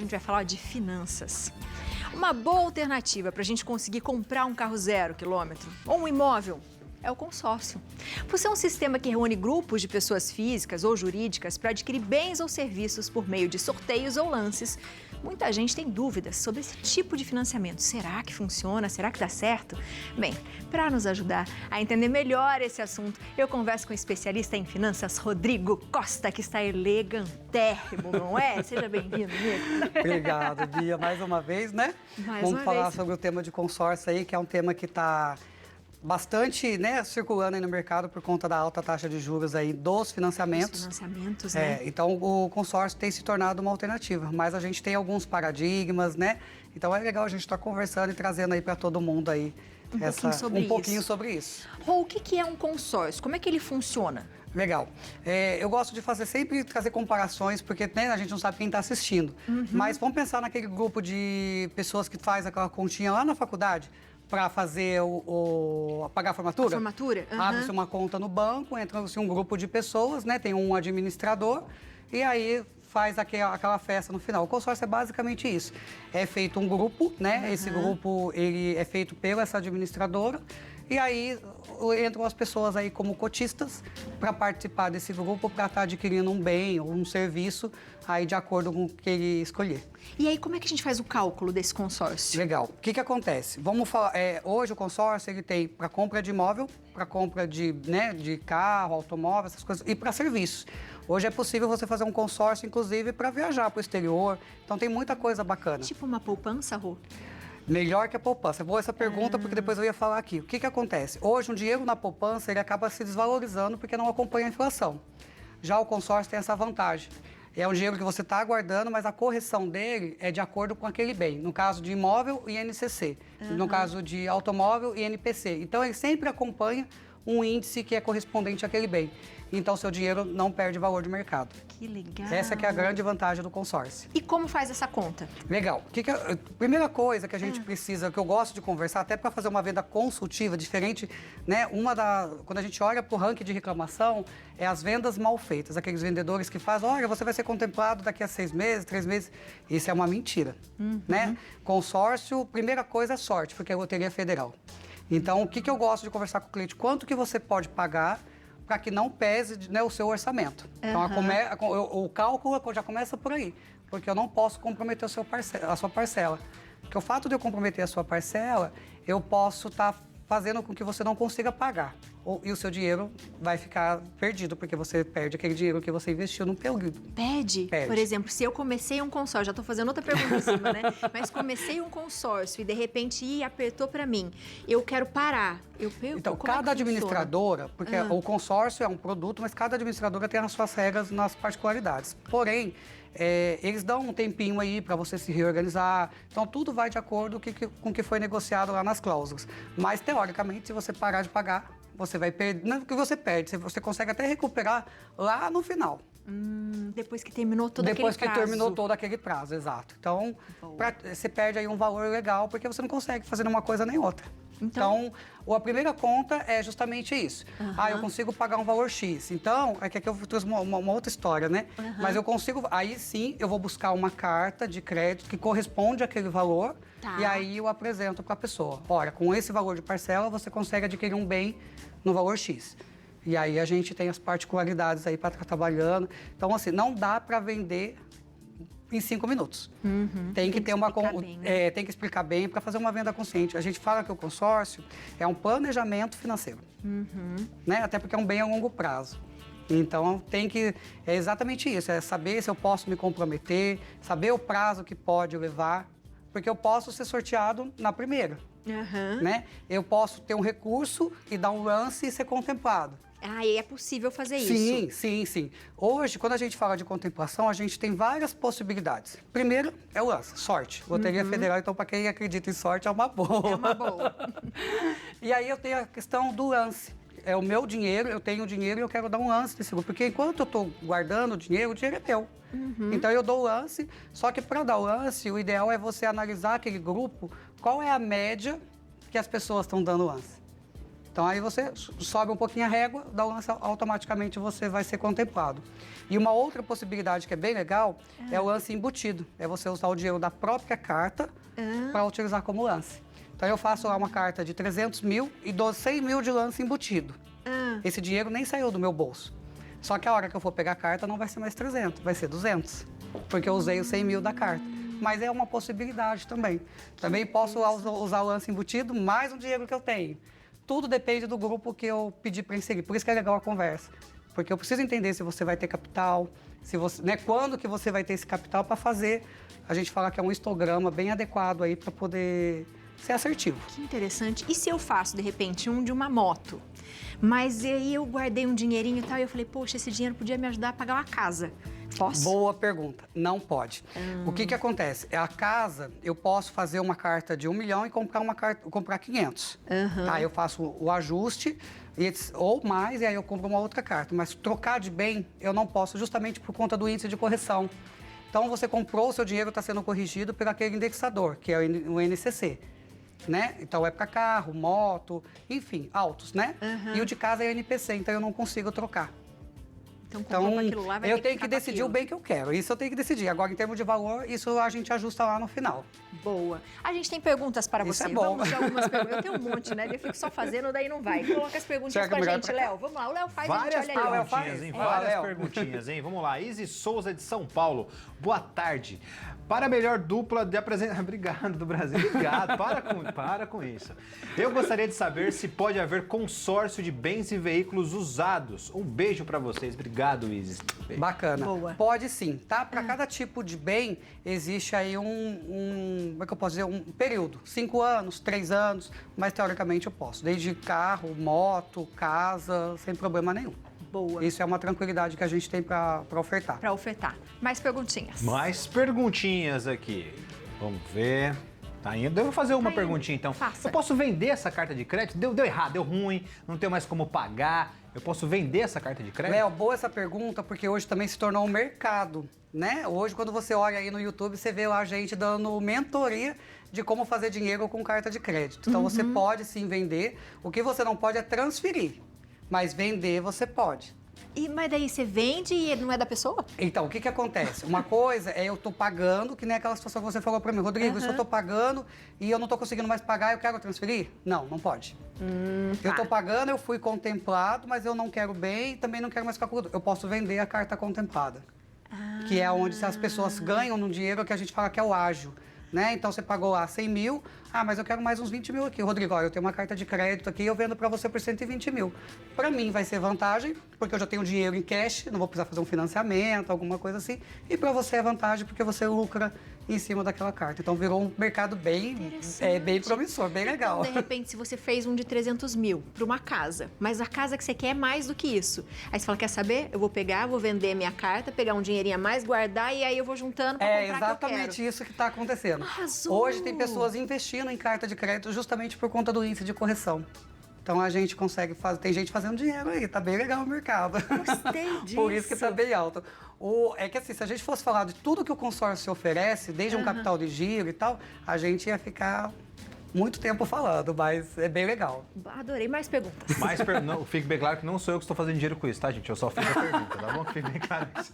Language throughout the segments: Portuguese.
A gente vai falar de finanças. Uma boa alternativa para a gente conseguir comprar um carro 0 quilômetro ou um imóvel é o consórcio. Por ser um sistema que reúne grupos de pessoas físicas ou jurídicas para adquirir bens ou serviços por meio de sorteios ou lances, muita gente tem dúvidas sobre esse tipo de financiamento. Será que funciona? Será que dá certo? Bem, para nos ajudar a entender melhor esse assunto, eu converso com o especialista em finanças, Rodrigo Costa, que está elegantérrimo, não é? Seja bem-vindo, Nico. Obrigado, Bia, mais uma vez, né? Vamos falar sobre o tema de consórcio aí, que é um tema que está bastante, né, circulando aí no mercado por conta da alta taxa de juros aí dos financiamentos. Os financiamentos, né? Então o consórcio tem se tornado uma alternativa, mas a gente tem alguns paradigmas, né? Então é legal a gente estar conversando e trazendo aí para todo mundo aí um pouquinho sobre isso. Rô, o que é um consórcio? Como é que ele funciona? Legal. Eu gosto de sempre trazer comparações, porque né, a gente não sabe quem está assistindo. Mas vamos pensar naquele grupo de pessoas que faz aquela continha lá na faculdade, para fazer pagar a formatura. A formatura? Abre-se uma conta no banco, entra-se um grupo de pessoas, né? Tem um administrador e aí faz aquela festa no final. O consórcio é basicamente isso. É feito um grupo, né? Esse grupo ele é feito pela essa administradora e aí entram as pessoas aí como cotistas para participar desse grupo, para estar adquirindo um bem ou um serviço aí de acordo com o que ele escolher. E aí, como é que a gente faz o cálculo desse consórcio? Legal. O que acontece? Vamos falar, hoje o consórcio ele tem para compra de imóvel, para compra de carro, automóvel, essas coisas, e para serviços. Hoje é possível você fazer um consórcio, inclusive, para viajar para o exterior. Então tem muita coisa bacana. Tipo uma poupança, Rô? Melhor que a poupança. Boa essa pergunta, porque depois eu ia falar aqui. O que acontece? Hoje, um dinheiro na poupança, ele acaba se desvalorizando porque não acompanha a inflação. Já o consórcio tem essa vantagem. É um dinheiro que você está guardando, mas a correção dele é de acordo com aquele bem. No caso de imóvel, INCC. No caso de automóvel, INPC. Então, ele sempre acompanha um índice que é correspondente àquele bem. Então, seu dinheiro não perde valor de mercado. Que legal! Essa que é a grande vantagem do consórcio. E como faz essa conta? Legal. Primeira coisa que a gente precisa, que eu gosto de conversar, até para fazer uma venda consultiva diferente, né? Quando a gente olha para o ranking de reclamação, é as vendas mal feitas. Aqueles vendedores que fazem, olha, você vai ser contemplado daqui a 6 meses, 3 meses. Isso é uma mentira, né? Consórcio, primeira coisa é sorte, porque é loteria federal. Então, o que eu gosto de conversar com o cliente? Quanto que você pode pagar para que não pese, né, o seu orçamento. Então, o cálculo já começa por aí, porque eu não posso comprometer a sua parcela. Porque o fato de eu comprometer a sua parcela, eu posso estar fazendo com que você não consiga pagar. E o seu dinheiro vai ficar perdido, porque você perde aquele dinheiro que você investiu no período. Perde? Por exemplo, se eu comecei um consórcio, já estou fazendo outra pergunta em cima, né? Mas comecei um consórcio e de repente apertou para mim, eu quero parar, eu perco. Então, cada administradora, porque o consórcio é um produto, mas cada administradora tem as suas regras nas particularidades. Porém, eles dão um tempinho aí para você se reorganizar. Então, tudo vai de acordo com o que foi negociado lá nas cláusulas. Mas, teoricamente, se você parar de pagar, você vai perder. Não é que você perde, você consegue até recuperar lá no final. Depois que terminou todo aquele prazo. Depois que terminou todo aquele prazo, exato. Então, você perde aí um valor legal, porque você não consegue fazer uma coisa nem outra. Então, a primeira conta é justamente isso. Eu consigo pagar um valor X. Então, aqui eu trouxe uma outra história, né? Mas eu consigo, aí sim, eu vou buscar uma carta de crédito que corresponde àquele valor. E aí eu apresento para a pessoa. Olha, com esse valor de parcela, você consegue adquirir um bem no valor X. E aí a gente tem as particularidades aí para estar trabalhando. Então, assim, não dá para vender em 5 minutos. Tem que ter tem que explicar bem para fazer uma venda consciente. A gente fala que o consórcio é um planejamento financeiro, né? Até porque é um bem a longo prazo. Então, é exatamente isso, é saber se eu posso me comprometer, saber o prazo que pode levar, porque eu posso ser sorteado na primeira, né? Eu posso ter um recurso e dar um lance e ser contemplado. E é possível fazer isso? Sim. Hoje, quando a gente fala de contemplação, a gente tem várias possibilidades. Primeiro é o lance, sorte. Loteria Federal, então, para quem acredita em sorte, é uma boa. É uma boa. E aí eu tenho a questão do lance. É o meu dinheiro, eu tenho dinheiro e eu quero dar um lance desse grupo. Porque enquanto eu estou guardando o dinheiro é meu. Então eu dou o lance, só que para dar o lance, o ideal é você analisar aquele grupo, qual é a média que as pessoas estão dando lance. Então aí você sobe um pouquinho a régua, dá o lance, automaticamente você vai ser contemplado. E uma outra possibilidade que é bem legal é o lance embutido. É você usar o dinheiro da própria carta para utilizar como lance. Então eu faço lá uma carta de 300 mil e dou 100 mil de lance embutido. Esse dinheiro nem saiu do meu bolso. Só que a hora que eu for pegar a carta não vai ser mais 300, vai ser 200. Porque eu usei os 100 mil da carta. Mas é uma possibilidade também. Também posso usar o lance embutido mais um dinheiro que eu tenho. Tudo depende do grupo que eu pedi para inserir. Por isso que é legal a conversa. Porque eu preciso entender se você vai ter capital, se você, né, quando que você vai ter esse capital para fazer. A gente fala que é um histograma bem adequado aí para poder ser assertivo. Que interessante. E se eu faço, de repente, um de uma moto? Mas aí eu guardei um dinheirinho e tal, e eu falei, poxa, esse dinheiro podia me ajudar a pagar uma casa. Posso? Boa pergunta. Não pode. O que acontece? A casa, eu posso fazer uma carta de 1 milhão e comprar 500. Tá? Eu faço o ajuste, ou mais, e aí eu compro uma outra carta. Mas trocar de bem, eu não posso, justamente por conta do índice de correção. Então, você comprou, o seu dinheiro está sendo corrigido por aquele indexador, que é o NCC. Né? Então, é para carro, moto, enfim, autos, né? E o de casa é o NPC, então eu não consigo trocar. Então aquilo lá vai eu tenho que decidir o bem que eu quero. Isso eu tenho que decidir. Agora, em termos de valor, isso a gente ajusta lá no final. Boa. A gente tem perguntas para Isso você. É bom. Vamos ver algumas perguntas. Eu tenho um monte, né? Eu fico só fazendo, daí não vai. Coloca as perguntinhas pra gente, Léo. Vamos lá. O Léo faz várias e a gente olha ali. perguntinhas, hein? Várias perguntinhas, hein? Vamos lá. Izzy Souza, de São Paulo. Boa tarde. Para a melhor dupla de apresentação... Obrigado, do Brasil. Obrigado. Para com isso. Eu gostaria de saber se pode haver consórcio de bens e veículos usados. Um beijo para vocês. Obrigado, Izzy. Beijo. Bacana. Boa. Pode sim, tá? Para cada tipo de bem, existe aí como é que eu posso dizer? Um período. 5 anos, 3 anos, mas teoricamente eu posso. Desde carro, moto, casa, sem problema nenhum. Boa. Isso é uma tranquilidade que a gente tem para ofertar. Para ofertar. Mais perguntinhas. Mais perguntinhas aqui. Vamos ver. Tá indo. Eu vou fazer uma perguntinha, então. Faça. Eu posso vender essa carta de crédito? Deu errado, deu ruim, não tenho mais como pagar. Eu posso vender essa carta de crédito? Léo, boa essa pergunta, porque hoje também se tornou um mercado, né? Hoje, quando você olha aí no YouTube, você vê lá a gente dando mentoria de como fazer dinheiro com carta de crédito. Então, você pode sim vender. O que você não pode é transferir, mas vender você pode. Mas daí você vende e não é da pessoa? Então, o que acontece? Uma coisa é eu tô pagando, que nem aquela situação que você falou para mim. Rodrigo, isso eu tô pagando e eu não tô conseguindo mais pagar, eu quero transferir? Não, não pode. Eu tô pagando, eu fui contemplado, mas eu não quero bem e também não quero mais ficar com... Eu posso vender a carta contemplada, que é onde as pessoas ganham no dinheiro que a gente fala que é o ágio. Né? Então, você pagou lá 100 mil, mas eu quero mais uns 20 mil aqui. Rodrigo, olha, eu tenho uma carta de crédito aqui, eu vendo para você por 120 mil. Para mim vai ser vantagem, porque eu já tenho dinheiro em cash, não vou precisar fazer um financiamento, alguma coisa assim. E para você é vantagem, porque você lucra em cima daquela carta. Então, virou um mercado bem promissor, bem legal. Então, de repente, se você fez um de 300 mil para uma casa, mas a casa que você quer é mais do que isso. Aí você fala, quer saber? Eu vou pegar, vou vender minha carta, pegar um dinheirinho a mais, guardar e aí eu vou juntando para comprar o que eu quero. É exatamente isso que está acontecendo. Arrasou. Hoje tem pessoas investindo em carta de crédito justamente por conta do índice de correção. Então a gente consegue fazer, tem gente fazendo dinheiro aí, tá bem legal o mercado. Gostei disso. Por isso que tá bem alto. É que assim, se a gente fosse falar de tudo que o consórcio oferece, desde um capital de giro e tal, a gente ia ficar muito tempo falando, mas é bem legal. Adorei. Mais perguntas. Não, fique bem claro que não sou eu que estou fazendo dinheiro com isso, tá, gente? Eu só fiz a pergunta, tá bom? Fique bem claro isso.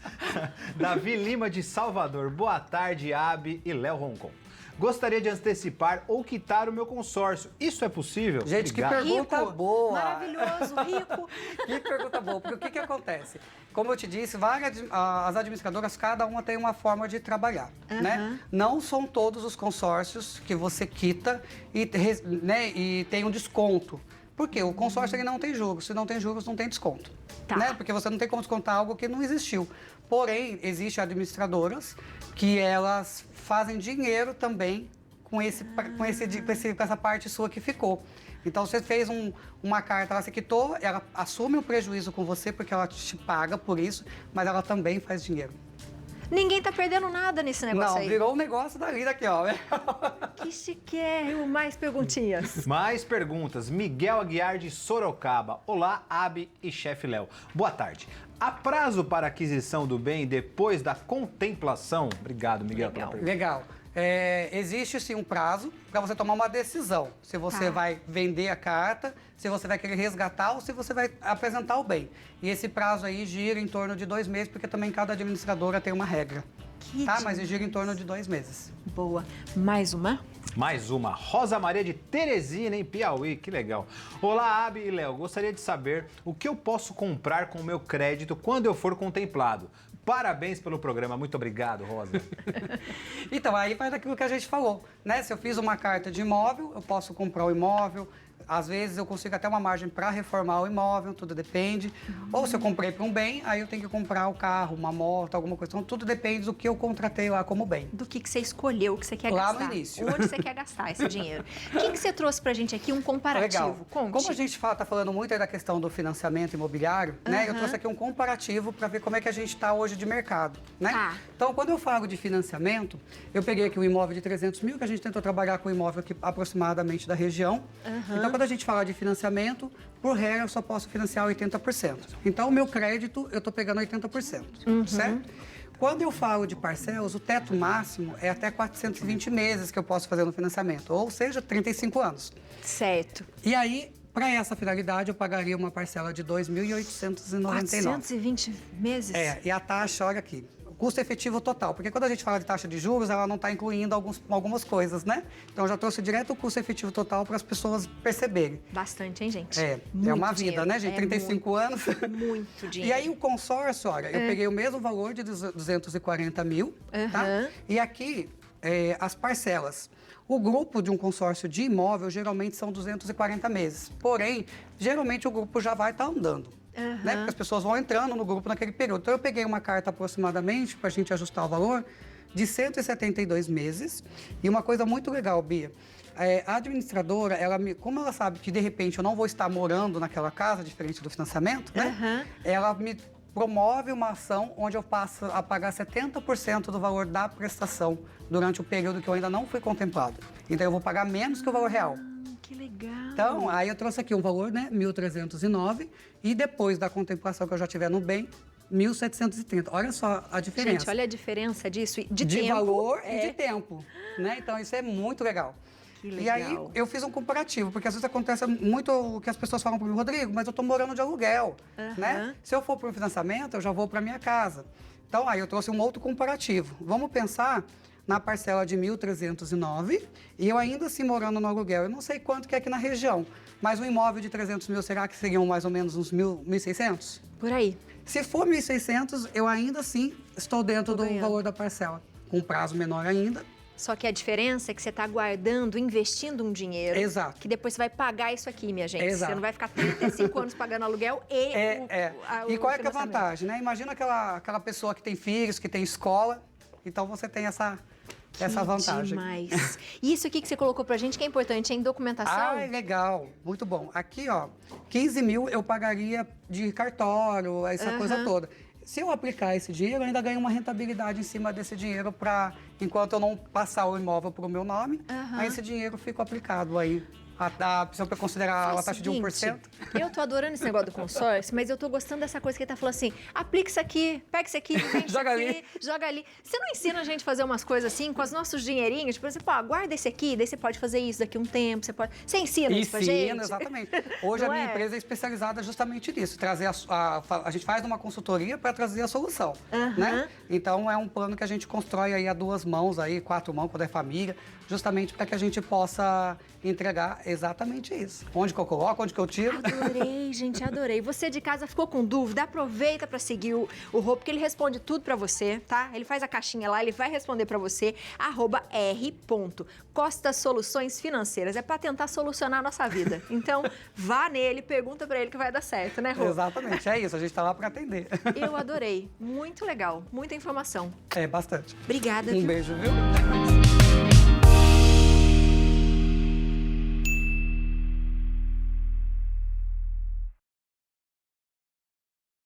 Davi Lima, de Salvador. Boa tarde, Abi e Léo Roncon. Gostaria de antecipar ou quitar o meu consórcio. Isso é possível? Gente, Obrigado. que pergunta Rico, boa. maravilhoso, rico. Que pergunta boa, porque o que acontece? Como eu te disse, as administradoras, cada uma tem uma forma de trabalhar, né? Não são todos os consórcios que você quita e tem um desconto. Por quê? O consórcio ele não tem juros. Se não tem juros, não tem desconto. Tá. Né? Porque você não tem como descontar algo que não existiu. Porém, existem administradoras que elas fazem dinheiro também com essa parte sua que ficou. Então, você fez uma carta, ela se quitou, ela assume o prejuízo com você porque ela te paga por isso, mas ela também faz dinheiro. Ninguém tá perdendo nada nesse negócio aí. Não, virou um negócio da vida aqui, ó. Que chiquérrimo. Mais perguntinhas. Mais perguntas. Miguel Aguiar, de Sorocaba. Olá, Abi e chefe Léo. Boa tarde. Há prazo para aquisição do bem depois da contemplação? Obrigado, Miguel, pela pergunta. Legal. Existe sim um prazo para você tomar uma decisão. Se você vai vender a carta, se você vai querer resgatar ou se você vai apresentar o bem. E esse prazo aí gira em torno de 2 meses, porque também cada administradora tem uma regra. Mas gira em torno de 2 meses. Boa. Mais uma? Mais uma. Rosa Maria de Teresina, em Piauí. Que legal. Olá, Abi e Léo. Gostaria de saber o que eu posso comprar com o meu crédito quando eu for contemplado. Parabéns pelo programa. Muito obrigado, Rosa. Então, aí vai daquilo que a gente falou, né? Se eu fiz uma carta de imóvel, eu posso comprar o imóvel. Às vezes eu consigo até uma margem para reformar o imóvel, tudo depende. Ou se eu comprei para um bem, aí eu tenho que comprar o carro, uma moto, alguma coisa. Então, tudo depende do que eu contratei lá como bem. Do que você escolheu, o que você quer lá gastar. No início. Onde você quer gastar esse dinheiro. O que você trouxe pra gente aqui? Um comparativo. Legal. Conte. Como a gente está falando muito aí da questão do financiamento imobiliário, né? Eu trouxe aqui um comparativo para ver como é que a gente está hoje de mercado, né? Então, quando eu falo de financiamento, eu peguei aqui um imóvel de 300 mil, que a gente tentou trabalhar com um imóvel aqui aproximadamente da região. Então, quando a gente fala de financiamento, por regra, eu só posso financiar 80%. Então, o meu crédito, eu estou pegando 80%, certo? Quando eu falo de parcelas, o teto máximo é até 420 meses que eu posso fazer no financiamento, ou seja, 35 anos. Certo. E aí, para essa finalidade, eu pagaria uma parcela de R$ 2.899. 420 meses? E a taxa, olha aqui, custo efetivo total, porque quando a gente fala de taxa de juros, ela não está incluindo algumas coisas, né? Então, eu já trouxe direto o custo efetivo total para as pessoas perceberem. Bastante, hein, gente? É uma vida, né, gente? 35 anos. Muito dinheiro. E aí, o consórcio, olha, eu peguei o mesmo valor de 240 mil, tá? E aqui, as parcelas. O grupo de um consórcio de imóvel, geralmente, são 240 meses. Porém, geralmente, o grupo já vai estar andando. Né? Porque as pessoas vão entrando no grupo naquele período. Então, eu peguei uma carta aproximadamente, para a gente ajustar o valor, de 172 meses. E uma coisa muito legal, Bia, a administradora, como ela sabe que, de repente, eu não vou estar morando naquela casa, diferente do financiamento, né? Ela me promove uma ação onde eu passo a pagar 70% do valor da prestação durante o período que eu ainda não fui contemplado. Então, eu vou pagar menos que o valor real. Que legal. Então, aí eu trouxe aqui um valor, né, 1.309, e depois da contemplação que eu já tiver no bem, 1.730. Olha só a diferença. Gente, olha a diferença disso, de tempo. De valor e de tempo, né? Então, isso é muito legal. Que legal. E aí, eu fiz um comparativo, porque às vezes acontece muito o que as pessoas falam para mim, Rodrigo, mas eu estou morando de aluguel, né? Se eu for para um financiamento, eu já vou para minha casa. Então, aí eu trouxe um outro comparativo. Vamos pensar na parcela de 1.309 e eu ainda assim morando no aluguel. Eu não sei quanto que é aqui na região, mas um imóvel de 300 mil, será que seriam mais ou menos uns 1.600? Por aí. Se for 1.600, eu ainda assim estou dentro do valor da parcela, com um prazo menor ainda. Só que a diferença é que você está guardando, investindo um dinheiro. Exato. Que depois você vai pagar isso aqui, minha gente. Exato. Você não vai ficar 35 anos pagando aluguel E qual é que é a vantagem, né? Imagina aquela pessoa que tem filhos, que tem escola. Então, você tem essa vantagem. Demais. E isso aqui que você colocou pra gente, que é importante, é em documentação? Legal. Muito bom. Aqui, ó, 15 mil eu pagaria de cartório, essa coisa toda. Se eu aplicar esse dinheiro, eu ainda ganho uma rentabilidade em cima desse dinheiro enquanto eu não passar o imóvel para o meu nome, aí esse dinheiro fica aplicado aí. Se eu considerar a taxa de 1%. Eu tô adorando esse negócio do consórcio, mas eu tô gostando dessa coisa que ele tá falando assim, aplica isso aqui, pega isso aqui, vende joga isso aqui, ali. joga ali. Você não ensina a gente a fazer umas coisas assim, com os nossos dinheirinhos? Tipo assim, pô, guarda esse aqui, daí você pode fazer isso daqui a um tempo, você ensina isso pra gente? Ensina, exatamente. Hoje a minha empresa é especializada justamente nisso, trazer a gente faz uma consultoria para trazer a solução, né? Então, é um plano que a gente constrói aí a 2 mãos, aí 4 mãos, quando é família, justamente para que a gente possa entregar exatamente isso. Onde que eu coloco, onde que eu tiro. Adorei, gente, adorei. Você de casa ficou com dúvida? Aproveita para seguir o Rô, porque ele responde tudo para você, tá? Ele faz a caixinha lá, ele vai responder para você, @r.costa Soluções Financeiras. É para tentar solucionar a nossa vida. Então, vá nele, pergunta para ele que vai dar certo, né, Rô? Exatamente, é isso. A gente tá lá para atender. Eu adorei. Muito legal. Muita informação. É, bastante. Obrigada. Um beijo, viu?